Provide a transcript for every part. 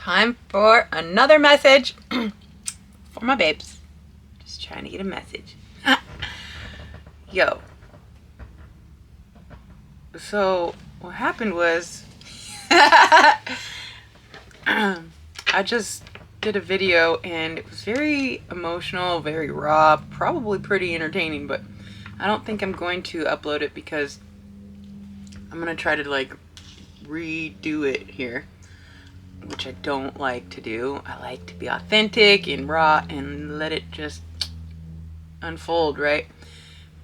Time for another message for my babes. Just trying to get a message. Yo. So, what happened was I just did a video and it was very emotional, very raw, probably pretty entertaining, but I don't think I'm going to upload it because I'm going to try to redo it here, which I don't like to do. I like to be authentic and raw and let it just unfold, right?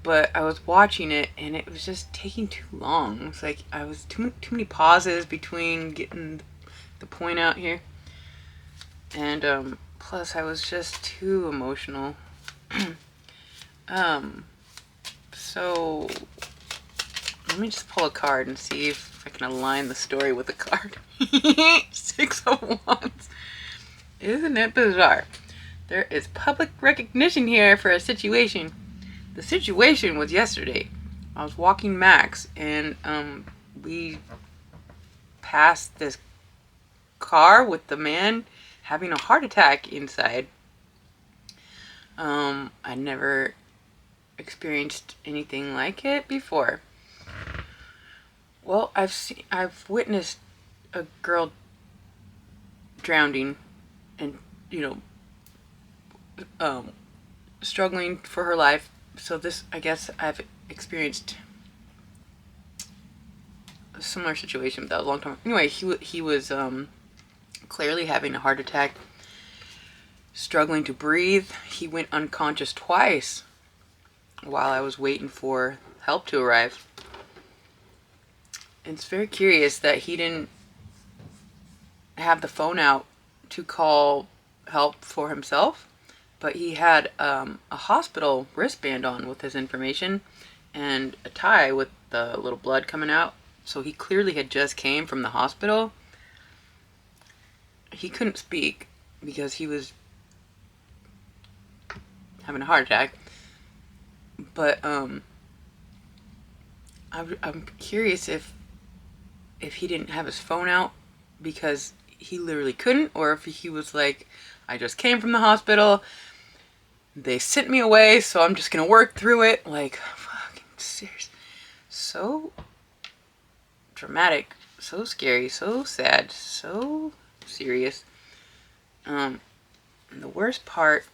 But I was watching it and it was just taking too long. It's like I was too many pauses between getting the point out here, and plus I was just too emotional. So let me just pull a card and see if I can align the story with the card. 6 of Wands. Isn't it bizarre? There is public recognition here for a situation. The situation was yesterday. I was walking Max and we passed this car with the man having a heart attack inside. I never experienced anything like it before. Well, I've witnessed a girl drowning and, struggling for her life. So this, I guess I've experienced a similar situation, but that was a long time. Anyway, he was clearly having a heart attack, struggling to breathe. He went unconscious twice while I was waiting for help to arrive. It's very curious that he didn't have the phone out to call help for himself, but he had a hospital wristband on with his information and a tie with the little blood coming out. So he clearly had just came from the hospital. He couldn't speak because he was having a heart attack. But I'm curious if he didn't have his phone out because he literally couldn't, or if he was like, I just came from the hospital, they sent me away, so I'm just gonna work through it. Like, fucking serious. So dramatic, so scary, so sad, so serious. And the worst part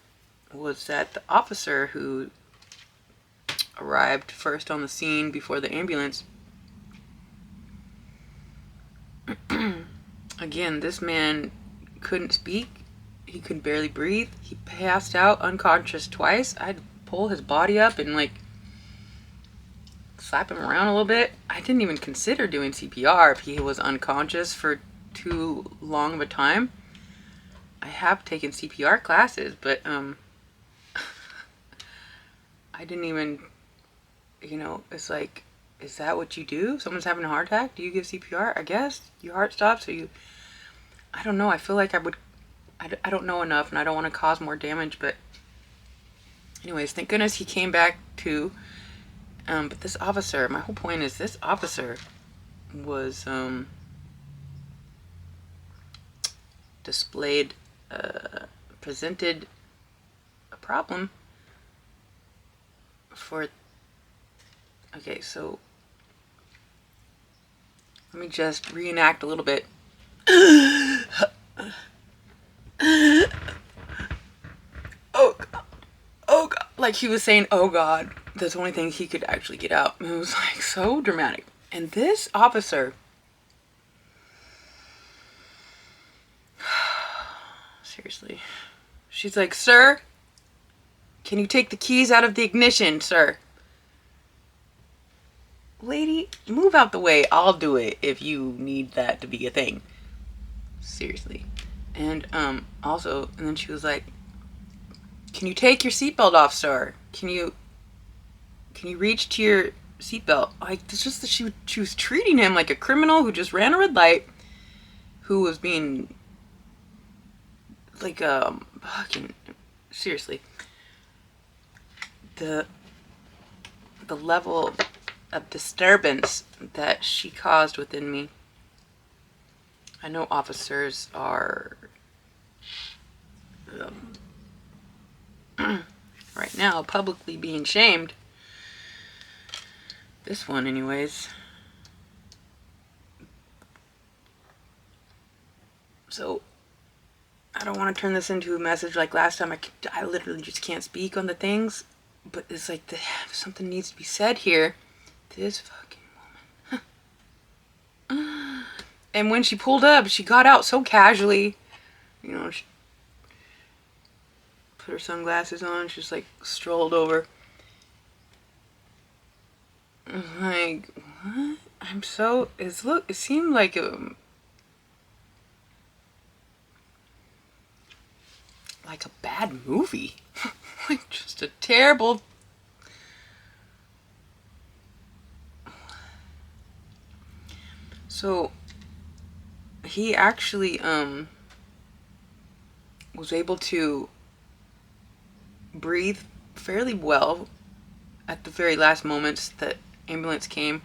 was that the officer who arrived first on the scene before the ambulance, again, this man couldn't speak. He could barely breathe. He passed out unconscious twice. I had to pull his body up and slap him around a little bit. I didn't even consider doing CPR if he was unconscious for too long of a time. I have taken CPR classes, but I didn't even, it's like, is that what you do? Someone's having a heart attack? Do you give CPR? I guess your heart stops, or I don't know. I feel like I don't know enough, and I don't want to cause more damage, but anyways, thank goodness he came back too. But this officer, my whole point is this officer was presented a problem for. Okay, so let me just reenact a little bit. Oh God. Oh God. Like he was saying, oh God. That's the only thing he could actually get out. It was like so dramatic. And this officer, seriously, she's like, sir, can you take the keys out of the ignition, sir? Lady, move out the way. I'll do it if you need that to be a thing. Seriously. And also, and then she was like, can you take your seatbelt off, sir? Can you reach to your seatbelt? Like, it's just that she was treating him like a criminal who just ran a red light, who was being like fucking seriously. The level of disturbance that she caused within me I know officers are right now publicly being shamed. This one, anyways. So I don't want to turn this into a message like last time. I literally just can't speak on the things, but it's like something needs to be said here. This fucking woman. And when she pulled up, she got out so casually. You know, she put her sunglasses on. She just like strolled over. Like, what? It seemed like a bad movie. Like just a terrible. So he actually was able to breathe fairly well at the very last moments that ambulance came.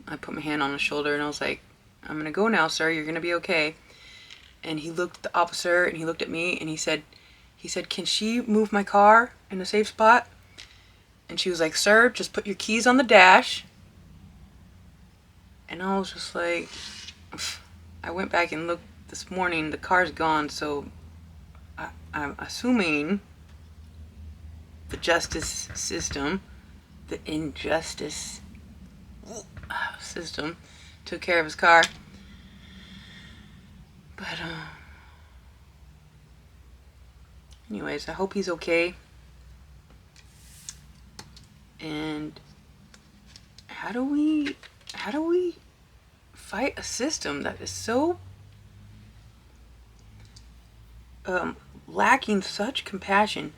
I put my hand on his shoulder and I was like, I'm gonna go now, sir, you're gonna be okay. And he looked at the officer and he looked at me and he said, can she move my car in a safe spot? And she was like, sir, just put your keys on the dash. And I was just like, I went back and looked this morning, the car's gone, so I'm assuming the justice system, the injustice system, took care of his car. But anyways, I hope he's okay. And how do we fight a system that is so lacking such compassion?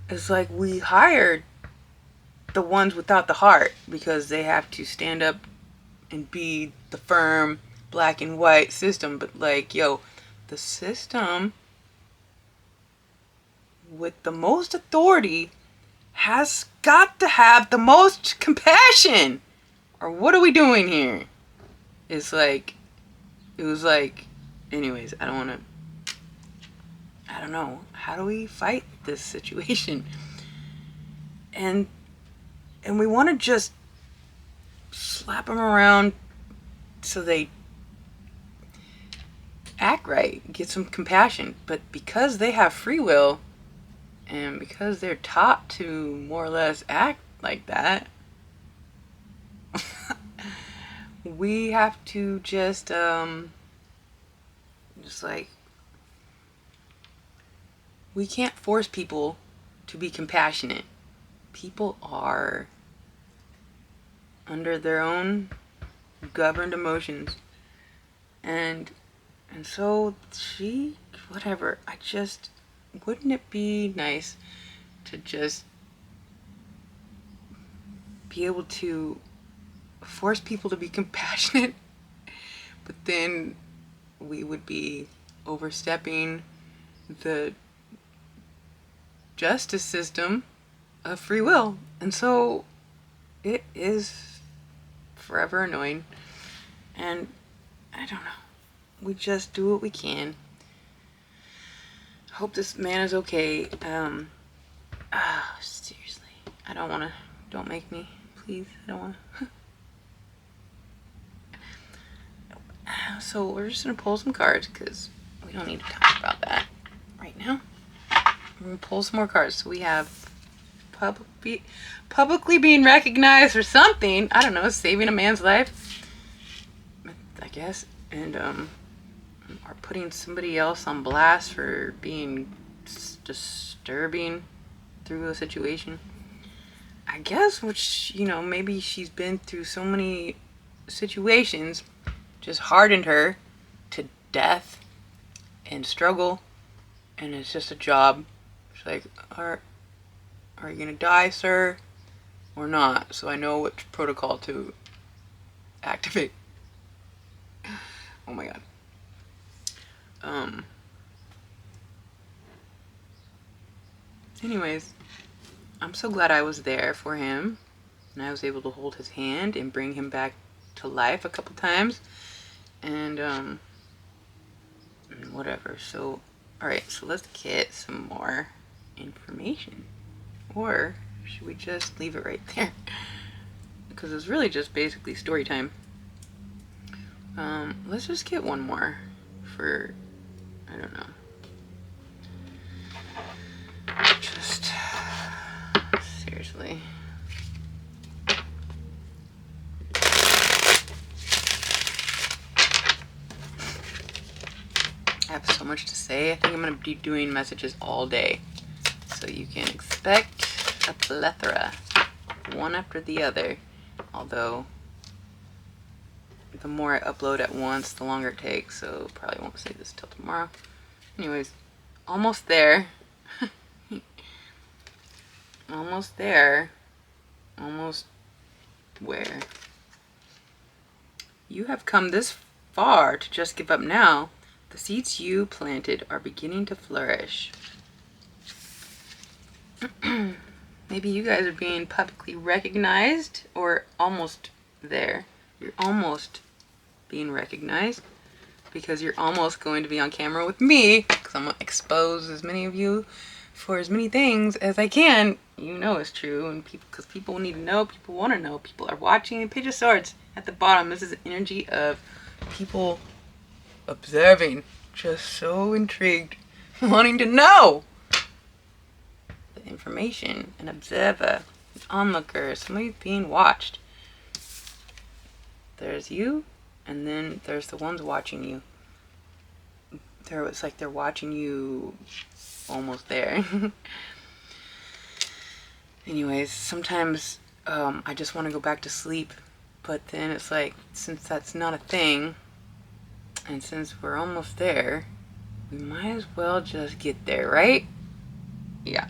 It's like we hired the ones without the heart because they have to stand up and be the firm black and white system. But like, yo, the system with the most authority has got to have the most compassion. Or what are we doing here? It was like, anyways, I don't know. How do we fight this situation? And we want to just slap them around so they act right, get some compassion. But because they have free will and because they're taught to more or less act like that, we have to just like, we can't force people to be compassionate. People are under their own governed emotions. And so whatever, wouldn't it be nice to just be able to force people to be compassionate, but then we would be overstepping the justice system of free will. And so it is forever annoying. And I don't know. We just do what we can. I hope this man is okay. Seriously. Don't make me, please. I don't want to. So we're just going to pull some cards because we don't need to talk about that right now. We're going to pull some more cards. So we have publicly being recognized for something. I don't know, saving a man's life, I guess. And or putting somebody else on blast for being disturbing through a situation. I guess, which, maybe she's been through so many situations, just hardened her to death and struggle, and it's just a job. She's like, are you gonna die, sir, or not? So I know what protocol to activate. Oh my god. Anyways, I'm so glad I was there for him, and I was able to hold his hand and bring him back to life a couple times. and whatever. So, alright, so let's get some more information. Or should we just leave it right there? Because it's really just basically story time. Let's just get one more for, I don't know. Just, seriously. I have so much to say. I think I'm going to be doing messages all day. So you can expect a plethora, one after the other. Although, the more I upload at once, the longer it takes. So probably won't save this till tomorrow. Anyways, almost there. Almost there. Almost where? You have come this far to just give up now. The seeds you planted are beginning to flourish. Maybe you guys are being publicly recognized, or almost there. You're almost being recognized because you're almost going to be on camera with me, because I'm going to expose as many of you for as many things as I can. You know it's true, and because people need to know, people want to know, people are watching. Page of Swords at the bottom. This is an energy of people observing, just so intrigued, wanting to know the information. An observer, an onlooker, somebody being watched. There's you, and then there's the ones watching you. It's like they're watching you almost there. Anyways, sometimes I just want to go back to sleep, but then it's like, since that's not a thing, and since we're almost there, we might as well just get there, right? Yeah.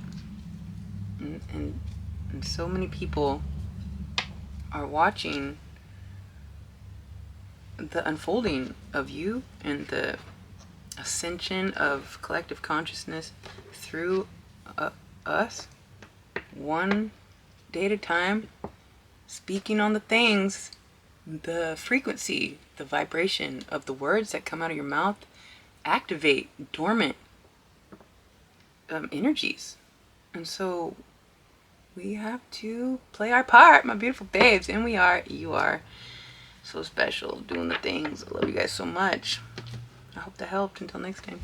And so many people are watching the unfolding of you and the ascension of collective consciousness through us, one day at a time, speaking on the things, the frequency, the vibration of the words that come out of your mouth activate dormant energies. And so we have to play our part, my beautiful babes. And you are so special doing the things. I love you guys so much. I hope that helped. Until next time.